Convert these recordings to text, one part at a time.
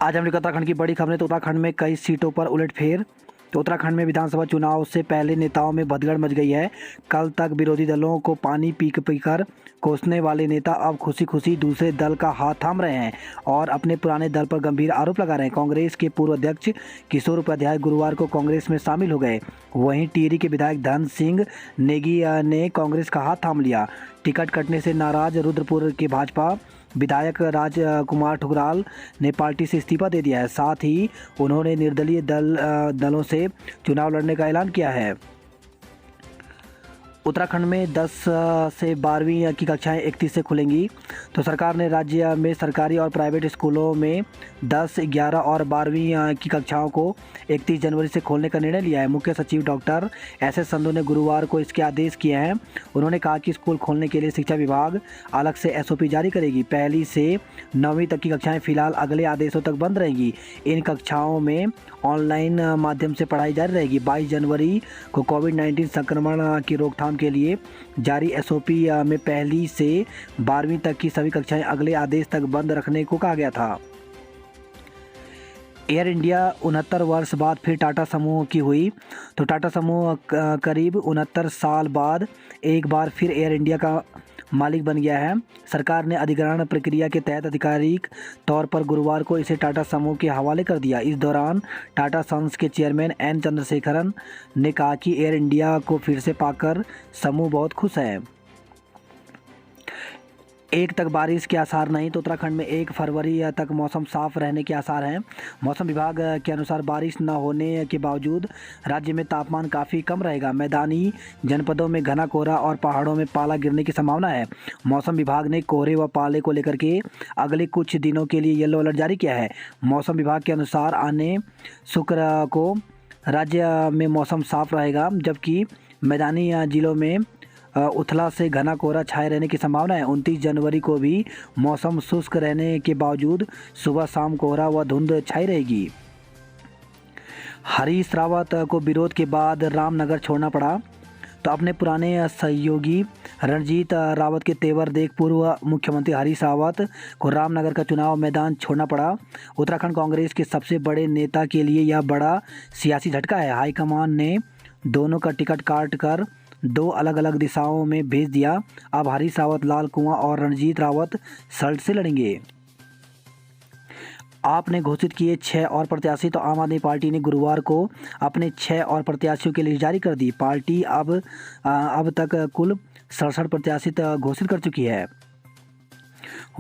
आज हम उत्तराखंड की बड़ी खबरें। तो उत्तराखंड में कई सीटों पर उलटफेर। तो उत्तराखंड में विधानसभा चुनाव से पहले नेताओं में भगदड़ मच गई है। कल तक विरोधी दलों को पानी पीकर कोसने वाले नेता अब खुशी खुशी दूसरे दल का हाथ थाम रहे हैं और अपने पुराने दल पर गंभीर आरोप लगा रहे हैं। कांग्रेस के पूर्व अध्यक्ष किशोर उपाध्याय गुरुवार को कांग्रेस में शामिल हो गए। वहीं टिहरी के विधायक धन सिंह नेगी ने कांग्रेस का हाथ थाम लिया। टिकट कटने से नाराज रुद्रपुर के भाजपा विधायक राजकुमार ठुकराल ने पार्टी से इस्तीफा दे दिया है। साथ ही उन्होंने निर्दलीय दलों से चुनाव लड़ने का ऐलान किया है। उत्तराखंड में 10 से 12वीं की कक्षाएं 31 से खुलेंगी। तो सरकार ने राज्य में सरकारी और प्राइवेट स्कूलों में 10, 11 और 12वीं की कक्षाओं को 31 जनवरी से खोलने का निर्णय लिया है। मुख्य सचिव डॉक्टर एस संधू ने गुरुवार को इसके आदेश किए हैं। उन्होंने कहा कि स्कूल खोलने के लिए शिक्षा विभाग अलग से SOP जारी करेगी। 1 से 9वीं तक की कक्षाएँ फिलहाल अगले आदेशों तक बंद रहेंगी। इन कक्षाओं में ऑनलाइन माध्यम से पढ़ाई जारी रहेगी। 22 जनवरी को कोविड-19 संक्रमण की रोकथाम के लिए जारी SOP में 1 से 12वीं तक की सभी कक्षाएं अगले आदेश तक बंद रखने को कहा गया था। एयर इंडिया 69 वर्ष बाद फिर टाटा समूह की हुई। तो टाटा समूह करीब 69 साल बाद एक बार फिर एयर इंडिया का मालिक बन गया है। सरकार ने अधिग्रहण प्रक्रिया के तहत आधिकारिक तौर पर गुरुवार को इसे टाटा समूह के हवाले कर दिया। इस दौरान टाटा सन्स के चेयरमैन एन चंद्रशेखरन ने कहा कि एयर इंडिया को फिर से पाकर समूह बहुत खुश है। 1 तक बारिश के आसार नहीं। तो उत्तराखंड में 1 फरवरी तक मौसम साफ रहने के आसार हैं। मौसम विभाग के अनुसार बारिश न होने के बावजूद राज्य में तापमान काफ़ी कम रहेगा। मैदानी जनपदों में घना कोहरा और पहाड़ों में पाला गिरने की संभावना है। मौसम विभाग ने कोहरे व पाले को लेकर के अगले कुछ दिनों के लिए येलो अलर्ट जारी किया है। मौसम विभाग के अनुसार आने शुक्र को राज्य में मौसम साफ रहेगा, जबकि मैदानी जिलों में उथला से घना कोहरा छाए रहने की संभावना है। 29 जनवरी को भी मौसम शुष्क रहने के बावजूद सुबह शाम कोहरा व धुंध छाई रहेगी। हरीश रावत को विरोध के बाद रामनगर छोड़ना पड़ा। तो अपने पुराने सहयोगी रणजीत रावत के तेवर देख पूर्व मुख्यमंत्री हरीश रावत को रामनगर का चुनाव मैदान छोड़ना पड़ा। उत्तराखंड कांग्रेस के सबसे बड़े नेता के लिए यह बड़ा सियासी झटका है। हाईकमान ने दोनों का टिकट काट कर 2 अलग अलग दिशाओं में भेज दिया। अब हरीश रावत लाल कुआं और रणजीत रावत सल्ट से लड़ेंगे। आपने घोषित किए 6 और प्रत्याशी। तो आम आदमी पार्टी ने गुरुवार को अपने 6 और प्रत्याशियों की लिस्ट जारी कर दी। पार्टी अब तक कुल 67 प्रत्याशी घोषित कर चुकी है।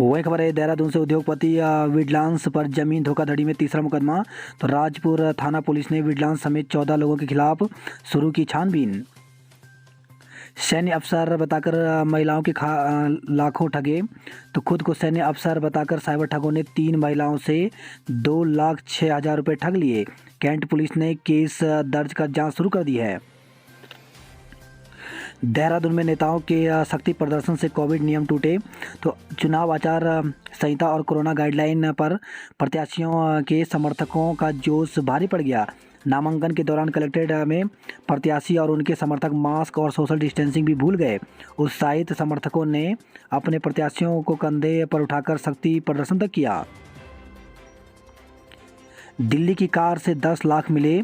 वही खबर है देहरादून से। उद्योगपति विजिलेंस पर जमीन धोखाधड़ी में तीसरा मुकदमा। तो राजपुर थाना पुलिस ने विजिलेंस समेत 14 लोगों के खिलाफ शुरू की छानबीन। सैन्य अफसर बताकर महिलाओं के लाखों ठगे। तो खुद को सैन्य अफसर बताकर साइबर ठगों ने 3 महिलाओं से 2,06,000 रुपये ठग लिए। कैंट पुलिस ने केस दर्ज कर जांच शुरू कर दी है। देहरादून में नेताओं के शक्ति प्रदर्शन से कोविड नियम टूटे। तो चुनाव आचार संहिता और कोरोना गाइडलाइन पर प्रत्याशियों के समर्थकों का जोश भारी पड़ गया। नामांकन के दौरान कलेक्ट्रेट में प्रत्याशी और उनके समर्थक मास्क और सोशल डिस्टेंसिंग भी भूल गए। उत्साहित समर्थकों ने अपने प्रत्याशियों को कंधे पर उठाकर शक्ति प्रदर्शन तक किया। दिल्ली की कार से 10 लाख मिले।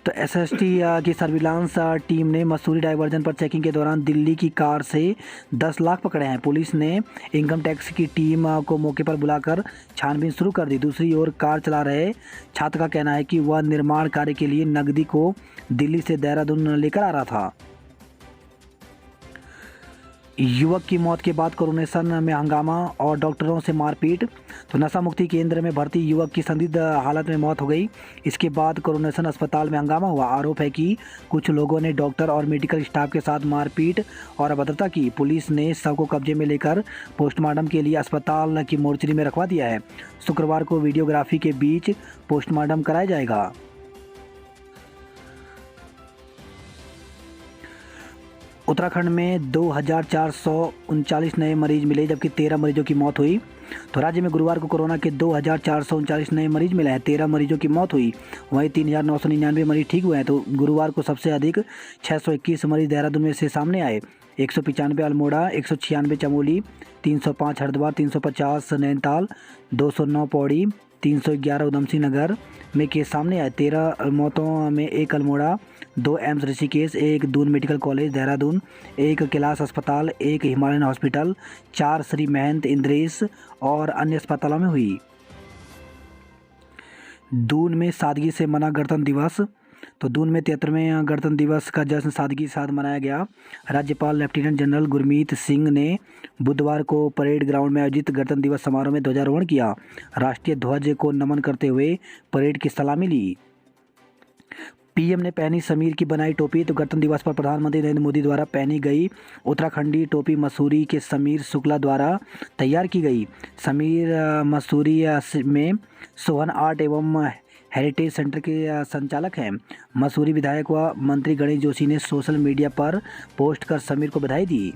तो SST की सर्विलांस टीम ने मसूरी डाइवर्जन पर चेकिंग के दौरान दिल्ली की कार से 10 लाख पकड़े हैं। पुलिस ने इनकम टैक्स की टीम को मौके पर बुलाकर छानबीन शुरू कर दी। दूसरी ओर कार चला रहे छात्र का कहना है कि वह निर्माण कार्य के लिए नकदी को दिल्ली से देहरादून लेकर आ रहा था। युवक की मौत के बाद कोरोनेशन में हंगामा और डॉक्टरों से मारपीट। तो नशा मुक्ति केंद्र में भर्ती युवक की संदिग्ध हालत में मौत हो गई। इसके बाद कोरोनेशन अस्पताल में हंगामा हुआ। आरोप है कि कुछ लोगों ने डॉक्टर और मेडिकल स्टाफ के साथ मारपीट और अभद्रता की। पुलिस ने शव को कब्जे में लेकर पोस्टमार्टम के लिए अस्पताल की मोर्चरी में रखवा दिया है। शुक्रवार को वीडियोग्राफी के बीच पोस्टमार्टम कराया जाएगा। उत्तराखंड में 2,439 नए मरीज मिले, जबकि 13 मरीजों की मौत हुई। तो राज्य में गुरुवार को कोरोना के 2,439 नए मरीज मिले हैं। 13 मरीजों की मौत हुई। वहीं 3,999 मरीज ठीक हुए हैं। तो गुरुवार को सबसे अधिक 621 मरीज देहरादून में से सामने आए। 195 अल्मोड़ा, 196 चमोली, 305 हरिद्वार, 350 नैनीताल, 209 पौड़ी, 311 उधमसिंह नगर में केस सामने आए। 13 मौतों में एक Almora, 2 AIIMS Rishikesh, 1 Doon medical college Dehradun, 1 Kailash अस्पताल, 1 हिमालयन हॉस्पिटल, 4 श्री महंत इंद्रेश और अन्य अस्पतालों में हुई। दून में सादगी से मना गणतंत्र दिवस। तो दून में 73वें गणतंत्र दिवस का जश्न सादगी के साथ मनाया गया। राज्यपाल लेफ्टिनेंट जनरल गुरमीत सिंह ने बुधवार को परेड ग्राउंड में आयोजित गणतंत्र दिवस समारोह में ध्वजारोहण किया। राष्ट्रीय ध्वज को नमन करते हुए परेड की सलामी ली। पीएम ने पहनी समीर की बनाई टोपी। तो गणतंत्र दिवस पर प्रधानमंत्री नरेंद्र मोदी द्वारा पहनी गई उत्तराखंडी टोपी मसूरी के समीर शुक्ला द्वारा तैयार की गई। समीर मसूरी में सोहन आर्ट एवं हेरिटेज सेंटर के संचालक हैं। मसूरी विधायक व मंत्री गणेश जोशी ने सोशल मीडिया पर पोस्ट कर समीर को बधाई दी।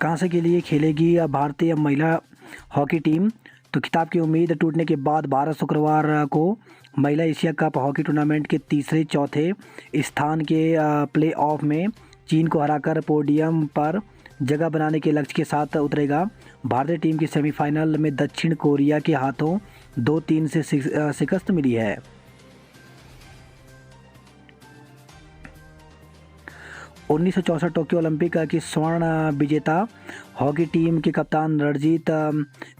कांसे के लिए खेलेगी भारतीय महिला हॉकी टीम। तो खिताब की उम्मीद टूटने के बाद भारत शुक्रवार को महिला एशिया कप हॉकी टूर्नामेंट के तीसरे चौथे स्थान के प्लेऑफ में चीन को हराकर पोडियम पर जगह बनाने के लक्ष्य के साथ उतरेगा। भारतीय टीम की सेमीफाइनल में दक्षिण कोरिया के हाथों 2-3 से शिकस्त मिली है। उन्नीस टोक्यो ओलंपिक की स्वर्ण विजेता हॉकी टीम के कप्तान रणजीत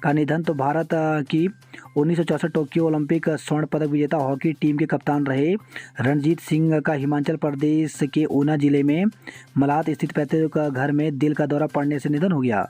का निधन। तो भारत की 1964 टोक्यो ओलंपिक स्वर्ण पदक विजेता हॉकी टीम के कप्तान रहे रणजीत सिंह का हिमाचल प्रदेश के ऊना जिले में मलात स्थित पैतृक घर में दिल का दौरा पड़ने से निधन हो गया।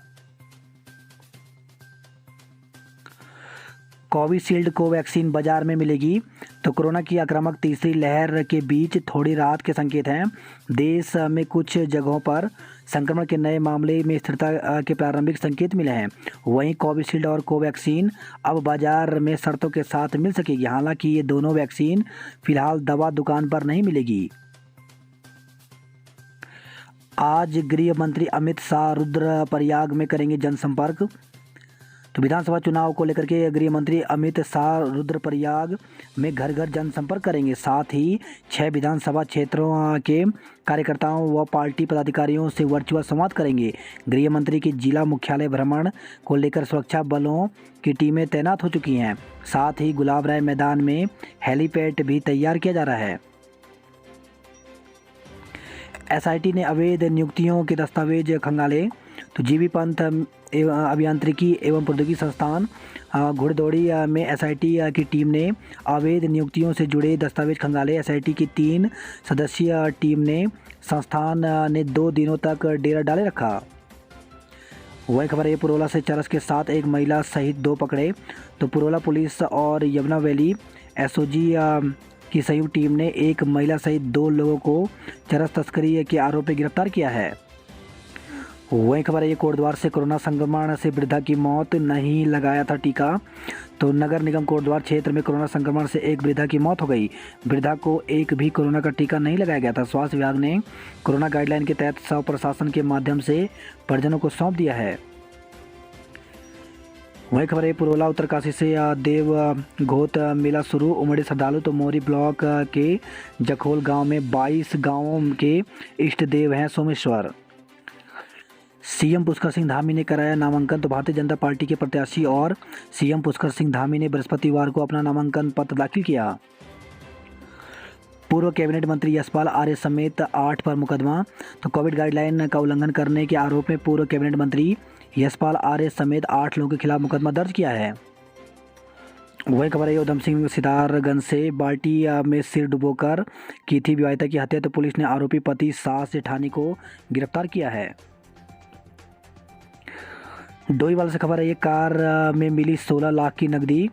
कोविशील्ड कोवैक्सीन बाजार में मिलेगी। तो कोरोना की आक्रामक तीसरी लहर के बीच थोड़ी राहत के संकेत हैं। देश में कुछ जगहों पर संक्रमण के नए मामले में स्थिरता के प्रारंभिक संकेत मिले हैं। वहीं कोविशील्ड और कोवैक्सीन अब बाजार में शर्तों के साथ मिल सकेगी। हालांकि ये दोनों वैक्सीन फिलहाल दवा दुकान पर नहीं मिलेगी। आज गृह मंत्री अमित शाह रुद्रप्रयाग में करेंगे जनसंपर्क। तो विधानसभा चुनाव को लेकर के गृह मंत्री अमित शाह रुद्रप्रयाग में घर घर जनसंपर्क करेंगे। साथ ही 6 विधानसभा क्षेत्रों के कार्यकर्ताओं व पार्टी पदाधिकारियों से वर्चुअल संवाद करेंगे। गृह मंत्री की जिला मुख्यालय भ्रमण को लेकर सुरक्षा बलों की टीमें तैनात हो चुकी हैं। साथ ही गुलाब राय मैदान में हेलीपैड भी तैयार किया जा रहा है। एसआईटी ने अवैध नियुक्तियों के दस्तावेज खंगाले। तो जीबी पंत अभियांत्रिकी एवं प्रौद्योगिकी संस्थान घुड़दौड़ी में एसआईटी की टीम ने अवैध नियुक्तियों से जुड़े दस्तावेज खंगाले। एसआईटी की 3 सदस्यीय टीम ने संस्थान ने 2 दिनों तक डेरा डाले रखा। वही खबर है पुरोला से चरस के साथ एक महिला सहित 2 पकड़े। तो पुरोला पुलिस और यमुना वैली एसओजी की संयुक्त टीम ने एक महिला सहित 2 लोगों को चरस तस्करी के आरोप में गिरफ्तार किया है। वही खबर है कोटद्वार से कोरोना संक्रमण से वृद्धा की मौत, नहीं लगाया था टीका। तो नगर निगम कोटद्वार क्षेत्र में कोरोना संक्रमण से एक वृद्धा की मौत हो गई। वृद्धा को एक भी कोरोना का टीका नहीं लगाया गया था। स्वास्थ्य विभाग ने कोरोना गाइडलाइन के तहत स्व प्रशासन के माध्यम से परिजनों को सौंप दिया है। वही खबर है पुरोला उत्तरकाशी से देव घोत मेला शुरू। उमड़े श्रद्धालु। तो मोरी ब्लॉक के जखोल गांव में 22 गांवों के इष्ट देव हैं सोमेश्वर। सीएम पुष्कर सिंह धामी ने कराया नामांकन। तो भारतीय जनता पार्टी के प्रत्याशी और सीएम पुष्कर सिंह धामी ने बृहस्पतिवार को अपना नामांकन पत्र दाखिल किया। पूर्व कैबिनेट मंत्री यशपाल आर्य समेत 8 पर मुकदमा। तो कोविड गाइडलाइन का उल्लंघन करने के आरोप में पूर्व कैबिनेट मंत्री यशपाल आर्य समेत 8 लोगों के खिलाफ मुकदमा दर्ज किया है। वही खबर है उधमसिंह सितारगंज से बाल्टी में सिर डुबोकर की थी विवाहिता की हत्या। तो पुलिस ने आरोपी पति सास जेठानी को गिरफ्तार किया है। डोईवाल से खबर है कार में मिली 16 लाख की नकदी।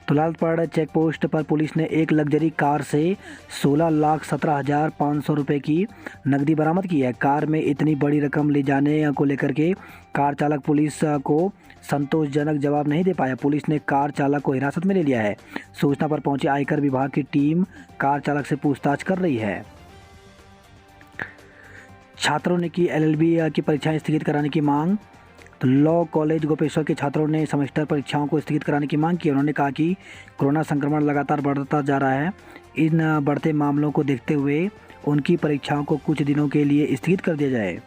तो लालपड़ चेक पोस्ट पर पुलिस ने एक लग्जरी कार से 16,17,500 रुपये की नकदी बरामद की है। कार में इतनी बड़ी रकम ले जाने को लेकर के कार चालक पुलिस को संतोषजनक जवाब नहीं दे पाया। पुलिस ने कार चालक को हिरासत में ले लिया है। सूचना पर पहुंची आयकर विभाग की टीम कार चालक से पूछताछ कर रही है। छात्रों ने की एलएलबी की परीक्षाएं स्थगित कराने की मांग। तो लॉ कॉलेज गोपेश्वर के छात्रों ने सेमेस्टर परीक्षाओं को स्थगित कराने की मांग की। उन्होंने कहा कि कोरोना संक्रमण लगातार बढ़ता जा रहा है। इन बढ़ते मामलों को देखते हुए उनकी परीक्षाओं को कुछ दिनों के लिए स्थगित कर दिया जाए।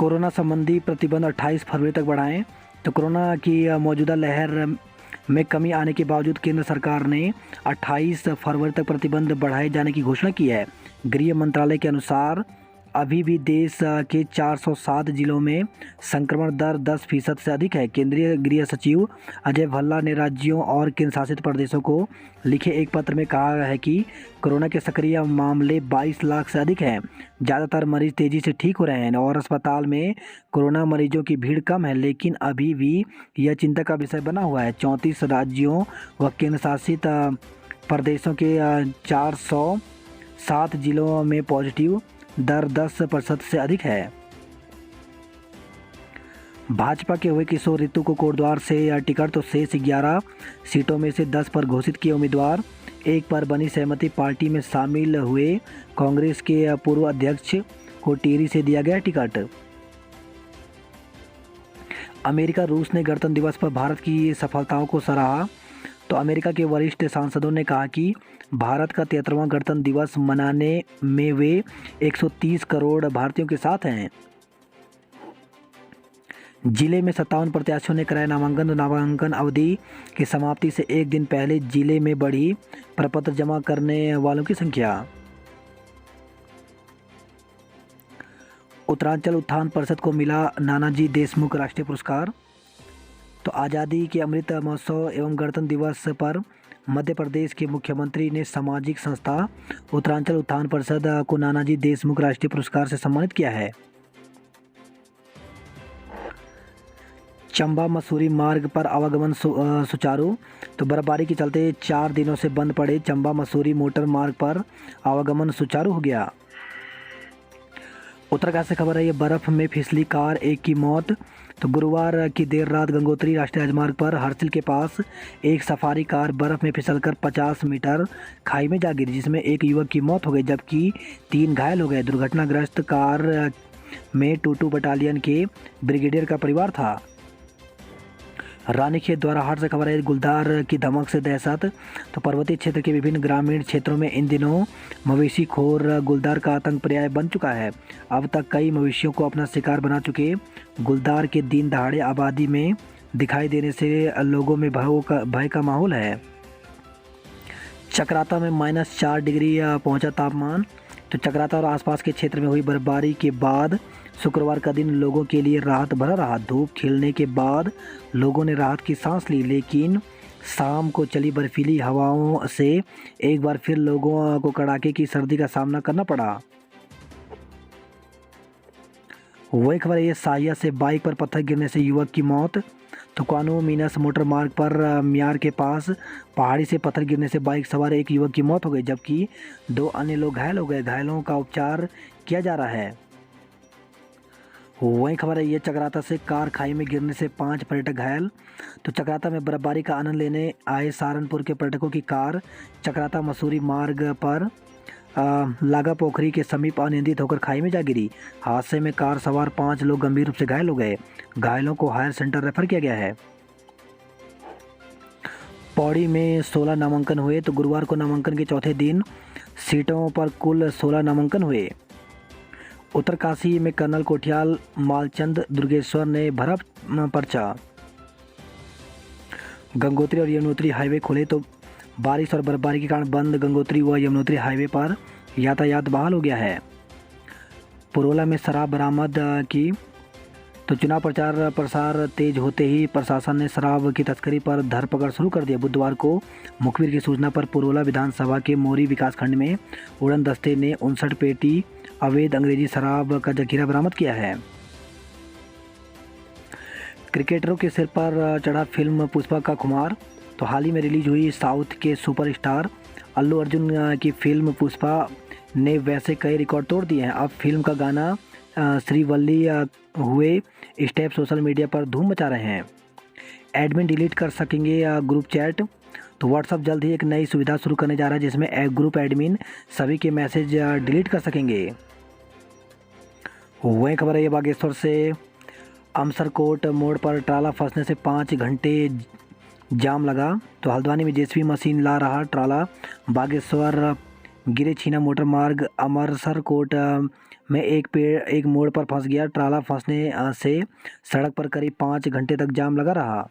कोरोना संबंधी प्रतिबंध 28 फरवरी तक बढ़ाएं। तो कोरोना की मौजूदा लहर में कमी आने के बावजूद केंद्र सरकार ने 28 फरवरी तक प्रतिबंध बढ़ाए जाने की घोषणा की है। गृह मंत्रालय के अनुसार अभी भी देश के 407 जिलों में संक्रमण दर 10% से अधिक है। केंद्रीय गृह सचिव अजय भल्ला ने राज्यों और केंद्र शासित प्रदेशों को लिखे एक पत्र में कहा है कि कोरोना के सक्रिय मामले 22 लाख से अधिक हैं। ज़्यादातर मरीज तेज़ी से ठीक हो रहे हैं और अस्पताल में कोरोना मरीजों की भीड़ कम है, लेकिन अभी भी यह चिंता का विषय बना हुआ है। 34 राज्यों व केंद्र शासित प्रदेशों के 407 जिलों में पॉजिटिव दर 10% से अधिक है। भाजपा के हुए किशोर ऋतु को कोटद्वार से टिकट, तो शेष 11 सीटों में से 10 पर घोषित किए उम्मीदवार। एक पर बनी सहमति। पार्टी में शामिल हुए कांग्रेस के पूर्व अध्यक्ष को टिहरी से दिया गया टिकट। अमेरिका रूस ने गणतंत्र दिवस पर भारत की सफलताओं को सराहा। तो अमेरिका के वरिष्ठ सांसदों ने कहा कि भारत का 73वां गणतंत्र दिवस मनाने में वे 130 करोड़ भारतीयों के साथ हैं। जिले में 57 प्रत्याशियों ने कराया नामांकन। नामांकन अवधि की समाप्ति से एक दिन पहले जिले में बढ़ी प्रपत्र जमा करने वालों की संख्या। उत्तरांचल उत्थान परिषद को मिला नानाजी देशमुख राष्ट्रीय पुरस्कार। तो आज़ादी के अमृत महोत्सव एवं गणतंत्र दिवस पर मध्य प्रदेश के मुख्यमंत्री ने सामाजिक संस्था उत्तरांचल उत्थान परिषद को नानाजी देशमुख राष्ट्रीय पुरस्कार से सम्मानित किया है। चंबा मसूरी मार्ग पर आवागमन सुचारू। तो बर्फबारी के चलते 4 दिनों से बंद पड़े चंबा मसूरी मोटर मार्ग पर आवागमन सुचारू हो गया। उत्तराखंड से खबर है, ये बर्फ में फिसली कार, एक की मौत। तो गुरुवार की देर रात गंगोत्री राष्ट्रीय राजमार्ग पर हरसिल के पास एक सफारी कार बर्फ में फिसलकर 50 मीटर खाई में जा गिरी, जिसमें एक युवक की मौत हो गई जबकि 3 घायल हो गए। दुर्घटनाग्रस्त कार में टूटू बटालियन के ब्रिगेडियर का परिवार था। रानीखेत द्वारा हाट से खबर है, गुलदार की धमक से दहशत। तो पर्वतीय क्षेत्र के विभिन्न ग्रामीण क्षेत्रों में इन दिनों मवेशी खोर गुलदार का आतंक पर्याय बन चुका है। अब तक कई मवेशियों को अपना शिकार बना चुके गुलदार के दिन दहाड़े आबादी में दिखाई देने से लोगों में भय का माहौल है। चक्राता में -4 डिग्री पहुंचा तापमान। तो चक्राता और आसपास के क्षेत्र में हुई बर्फबारी के बाद शुक्रवार का दिन लोगों के लिए राहत भरा रहा। धूप खिलने के बाद लोगों ने राहत की सांस ली, लेकिन शाम को चली बर्फीली हवाओं से एक बार फिर लोगों को कड़ाके की सर्दी का सामना करना पड़ा। वही खबर है, साहिया से बाइक पर पत्थर गिरने से युवक की मौत। तो कानू मीनस मोटर मार्ग पर म्यार के पास पहाड़ी से पत्थर गिरने से बाइक सवार एक युवक की मौत हो गई जबकि 2 अन्य लोग घायल हो गए। घायलों का उपचार किया जा रहा है। वही खबर है, ये चक्राता से कार खाई में गिरने से 5 पर्यटक घायल। तो चक्राता में बर्फबारी का आनंद लेने आए सहारनपुर के पर्यटकों की कार चक्राता मसूरी मार्ग पर लागा पोखरी के समीप अनियंत्रित होकर खाई में जा गिरी। हादसे में कार सवार 5 लोग गंभीर रूप से घायल हो गए। घायलों को हायर सेंटर रेफर किया गया है। पौड़ी में 16 नामांकन हुए। तो गुरुवार को नामांकन के चौथे दिन सीटों पर कुल 16 नामांकन हुए। उत्तरकाशी में कर्नल कोठियाल मालचंद दुर्गेश्वर ने भरा पर्चा। गंगोत्री और यमुनोत्री हाईवे खुले। तो बारिश और बर्फबारी के कारण बंद गंगोत्री व यमुनोत्री हाईवे पर यातायात बहाल हो गया है। पुरोला में शराब बरामद की। तो चुनाव प्रचार प्रसार तेज होते ही प्रशासन ने शराब की तस्करी पर धरपकड़ शुरू कर दिया। बुधवार को मुखबिर की सूचना पर पुरोला विधानसभा के मोरी विकासखंड में उड़न दस्ते ने 59 पेटी अवैध अंग्रेजी शराब का जखीरा बरामद किया है। क्रिकेटरों के सिर पर चढ़ा फिल्म पुष्पा का खुमार। तो हाल ही में रिलीज हुई साउथ के सुपरस्टार अल्लू अर्जुन की फिल्म पुष्पा ने वैसे कई रिकॉर्ड तोड़ दिए हैं। अब फिल्म का गाना श्रीवल्ली हुए स्टेप सोशल मीडिया पर धूम मचा रहे हैं। एडमिन डिलीट कर सकेंगे ग्रुप चैट। तो व्हाट्सएप जल्द ही एक नई सुविधा शुरू करने जा रहा है जिसमें ग्रुप एडमिन सभी के मैसेज डिलीट कर सकेंगे। वही खबर है, ये बागेश्वर से अमसरकोट मोड़ पर ट्राला फंसने से 5 घंटे जाम लगा। तो हल्द्वानी में जेसीबी मशीन ला रहा ट्राला बागेश्वर गिरे छीना मोटर मार्ग अमरसरकोट में एक मोड़ पर फंस गया। ट्राला फंसने से सड़क पर करीब 5 घंटे तक जाम लगा रहा।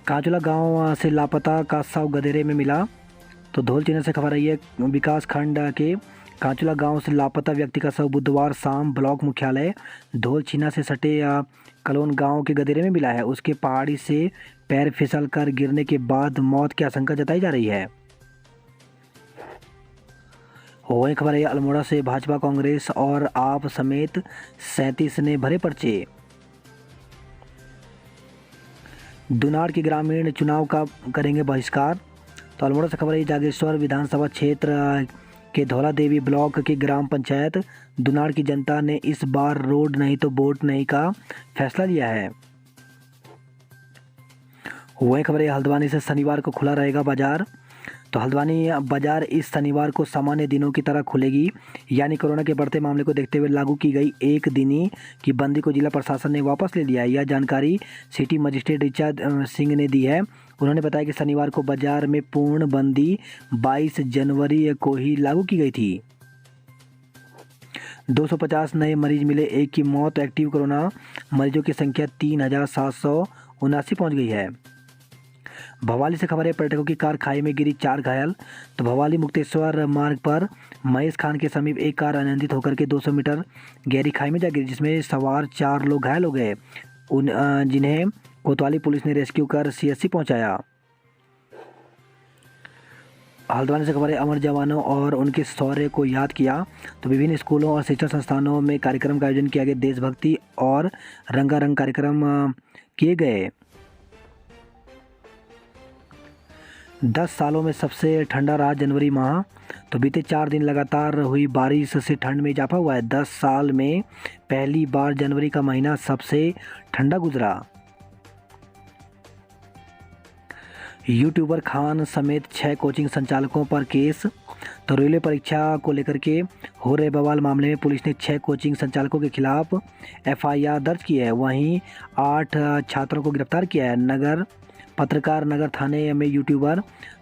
कांचुला गांव से लापता का शव गधेरे में मिला। तो धौल चैनल से खबर आई है, विकास खंड के कांचुला गांव से लापता व्यक्ति का शव बुधवार शाम ब्लॉक मुख्यालय धौल छीना से सटे कलोन गांव के गधेरे में मिला है। उसके पहाड़ी से पैर फिसल कर गिरने के बाद मौत की आशंका जताई जा रही है। वही खबर है, अल्मोड़ा से भाजपा, कांग्रेस और आप समेत 37 ने भरे पर्चे। दुनार के ग्रामीण चुनाव का करेंगे बहिष्कार। तो अल्मोड़ा से खबर है, जागेश्वर विधानसभा क्षेत्र के धौला देवी ब्लॉक की ग्राम पंचायत दुनार की जनता ने इस बार रोड नहीं तो वोट नहीं का फैसला लिया है। वही खबर है, हल्द्वानी से शनिवार को खुला रहेगा बाजार। तो हल्द्वानी बाजार इस शनिवार को सामान्य दिनों की तरह खुलेगी, यानी कोरोना के बढ़ते मामले को देखते हुए लागू की गई एक दिनी की बंदी को जिला प्रशासन ने वापस ले लिया है। यह जानकारी सिटी मजिस्ट्रेट ऋचा सिंह ने दी है। उन्होंने बताया कि शनिवार को बाजार में पूर्ण बंदी 22 जनवरी को ही लागू की गई थी। 250 नए मरीज मिले, एक की मौत। एक्टिव कोरोना मरीजों की संख्या 3779 पहुंच गई है। भवाली से खबर है, पर्यटकों की कार खाई में गिरी, 4 घायल। तो भवाली मुक्तेश्वर मार्ग पर महेश खान के समीप एक कार अनियंत्रित होकर के 200 मीटर गहरी खाई में जा गिरी, जिसमें सवार 4 लोग घायल हो गए, जिन्हें कोतवाली पुलिस ने रेस्क्यू कर सीएससी पहुंचाया। हल्द्वानी से खबर है, अमर जवानों और उनके शौर्य को याद किया। तो विभिन्न स्कूलों और शिक्षण संस्थानों में कार्यक्रम का आयोजन किया गया। देशभक्ति और रंगारंग कार्यक्रम किए गए। 10 सालों में सबसे ठंडा रहा जनवरी माह। तो बीते 4 दिन लगातार हुई बारिश से ठंड में इजाफा हुआ है। 10 साल में पहली बार जनवरी का महीना सबसे ठंडा गुजरा। यूट्यूबर खान समेत 6 कोचिंग संचालकों पर केस। तो रेलवे परीक्षा को लेकर के हो रहे बवाल मामले में पुलिस ने 6 कोचिंग संचालकों के खिलाफ एफआईआर दर्ज की है। वहीं 8 छात्रों को गिरफ्तार किया है। पत्रकार नगर थाने में यूट्यूबर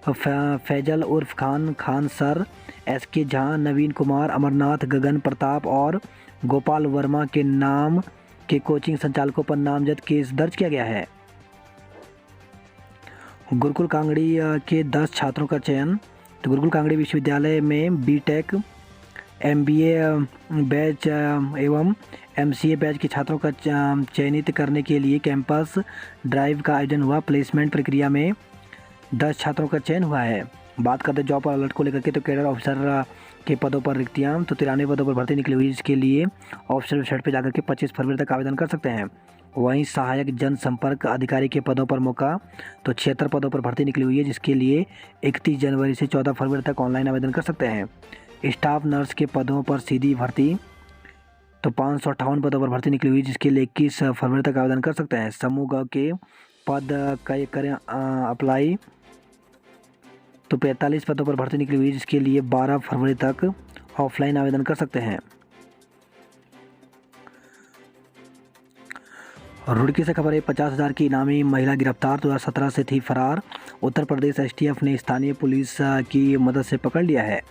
फैजल उर्फ खान सर, एसके झा, नवीन कुमार, अमरनाथ, गगन प्रताप और गोपाल वर्मा के नाम के कोचिंग संचालकों पर नामजद केस दर्ज किया गया है। गुरुकुल कांगड़ी के 10 छात्रों का चयन। तो गुरुकुल कांगड़ी विश्वविद्यालय में बीटेक, एमबीए बैच एवं एमसीए बैच के छात्रों का चयनित करने के लिए कैंपस ड्राइव का आयोजन हुआ। प्लेसमेंट प्रक्रिया में 10 छात्रों का चयन हुआ है। बात करते हैं जॉब अलर्ट को लेकर के, तो कैडर ऑफिसर के पदों पर रिक्तियाँ। तो 93 पदों पर भर्ती निकली हुई, जिसके लिए ऑफिसर वेबसाइट पर जाकर के 25 फरवरी तक आवेदन कर सकते हैं। वहीं सहायक जनसंपर्क अधिकारी के पदों पर मौका। तो 76 पदों पर भर्ती निकली हुई है, जिसके लिए 31 जनवरी से 14 फरवरी तक ऑनलाइन आवेदन कर सकते हैं। स्टाफ नर्स के पदों पर सीधी भर्ती। तो 558 पदों पर भर्ती निकली हुई, जिसके लिए 21 फरवरी तक आवेदन कर सकते हैं। समूह ग के पद करें अप्लाई। तो 45 पदों पर भर्ती निकली हुई, जिसके लिए 12 फरवरी तक ऑफलाइन आवेदन कर सकते हैं। रुड़की से खबर है, 50,000 की इनामी महिला गिरफ्तार। 2017 से थी फरार। उत्तर प्रदेश एसटीएफ ने स्थानीय पुलिस की मदद से पकड़ लिया है।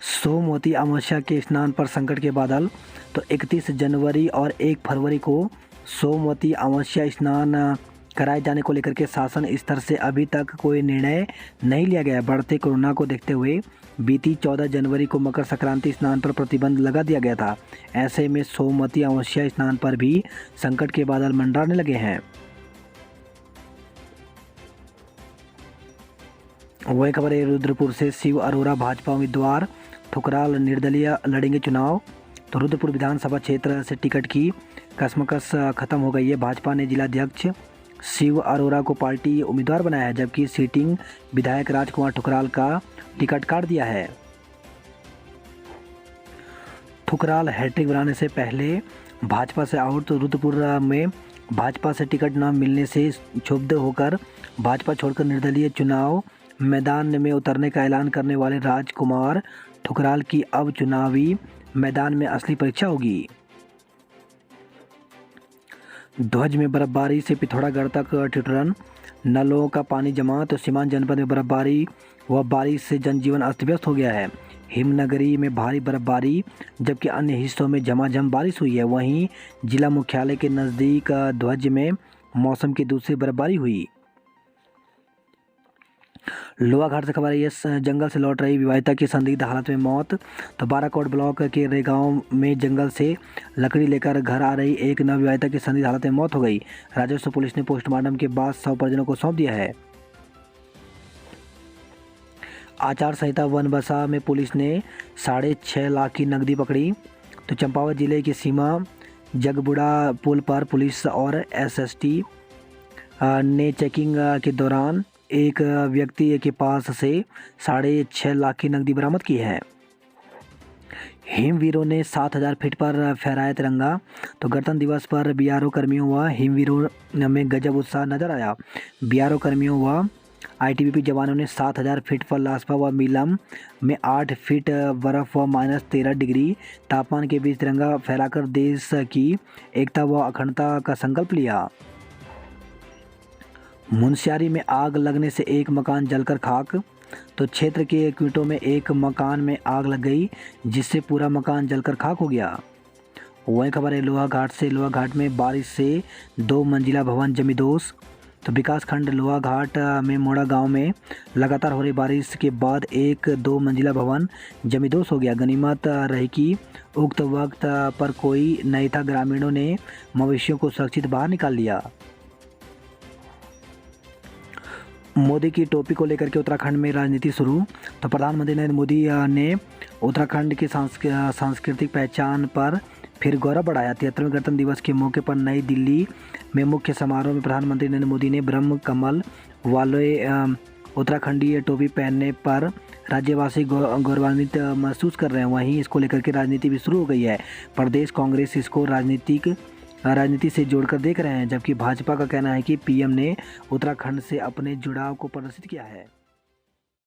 सोमवती अमावस्या के स्नान पर संकट के बादल। तो 31 जनवरी और 1 फरवरी को सोमवती अमावस्या स्नान कराए जाने को लेकर के शासन स्तर से अभी तक कोई निर्णय नहीं लिया गया। बढ़ते कोरोना को देखते हुए बीती 14 जनवरी को मकर संक्रांति स्नान पर प्रतिबंध लगा दिया गया था। ऐसे में सोमवती अमावस्या स्नान पर भी संकट के बादल मंडराने लगे हैं। वही खबर है, रुद्रपुर से शिव अरोरा भाजपा उम्मीदवार, ठुकराल निर्दलीय लड़ेंगे चुनाव। तो रुद्रपुर विधानसभा क्षेत्र से टिकट की कशमकश खत्म हो गई है। भाजपा ने जिलाध्यक्ष शिव अरोरा को पार्टी उम्मीदवार बनाया है, जबकि सीटिंग विधायक राजकुमार ठुकराल का टिकट काट दिया है। ठुकराल हैट्रिक बनाने से पहले भाजपा से आउट। तो रुद्रपुर में भाजपा से टिकट न मिलने से क्षुब्ध होकर भाजपा छोड़कर निर्दलीय चुनाव मैदान में उतरने का ऐलान करने वाले राजकुमार ठुकराल की अब चुनावी मैदान में असली परीक्षा होगी। ध्वज में बर्फबारी से पिथौरागढ़ तक ठिठुरन। नलों का पानी जमा, तो सीमांत जनपद में बर्फबारी व बारिश से जनजीवन अस्त व्यस्त हो गया है। हिमनगरी में भारी बर्फबारी जबकि अन्य हिस्सों में झमाझम बारिश हुई है। वहीं जिला मुख्यालय के नज़दीक ध्वज में मौसम की दूसरी बर्फबारी हुई। लोहाघाट से खबर है, ये जंगल से लौट रही विवाहिता की संदिग्ध हालत में मौत। तो बाराकोट ब्लॉक के रेगांव में जंगल से लकड़ी लेकर घर आ रही एक नवविवाहिता की संदिग्ध हालत में मौत हो गई। राजस्व पुलिस ने पोस्टमार्टम के बाद शव परिजनों को सौंप दिया है। आचार संहिता बनबसा में पुलिस ने 6.5 लाख की नकदी पकड़ी। तो चंपावत जिले की सीमा जगबुड़ा पुल पर पुलिस और एसएसटी ने चेकिंग के दौरान एक व्यक्ति के पास से 6.5 लाख की नकदी बरामद की है। हिमवीरों ने 7,000 फीट पर फहराया तिरंगा। तो गणतंत्र दिवस पर बीआरओ कर्मियों व हिमवीरों में गजब उत्साह नजर आया। बीआरओ कर्मियों व आईटीबीपी जवानों ने 7,000 फीट पर लासपा व मीलम में 8 फीट बर्फ व -13 डिग्री तापमान के बीच तिरंगा फहराकर देश की एकता व अखंडता का संकल्प लिया। मुनस्यारी में आग लगने से एक मकान जलकर खाक। तो क्षेत्र के क्विटो में एक मकान में आग लग गई जिससे पूरा मकान जलकर खाक हो गया। वही खबर है लोहाघाट से, लोहाघाट में बारिश से 2 मंजिला भवन जमींदोज। तो विकासखंड लोहाघाट में मोड़ा गांव में लगातार हो रही बारिश के बाद एक 2 मंजिला भवन जमींदोज हो गया। गनीमत रही कि उक्त वक्त पर कोई नहीं था, ग्रामीणों ने मवेशियों को सुरक्षित बाहर निकाल लिया। मोदी की टोपी को लेकर के उत्तराखंड में राजनीति शुरू। तो प्रधानमंत्री नरेंद्र मोदी ने उत्तराखंड की सांस्कृतिक पहचान पर फिर गौरव बढ़ाया। 73वें गणतंत्र दिवस के मौके पर नई दिल्ली में मुख्य समारोह में प्रधानमंत्री नरेंद्र मोदी ने ब्रह्म कमल वाले उत्तराखंडीय टोपी पहनने पर राज्यवासी गौरवान्वित महसूस कर रहे हैं। वहीं इसको लेकर के राजनीति भी शुरू हो गई है। प्रदेश कांग्रेस इसको राजनीति से जोड़कर देख रहे हैं, जबकि भाजपा का कहना है कि पीएम ने उत्तराखंड से अपने जुड़ाव को प्रदर्शित किया है।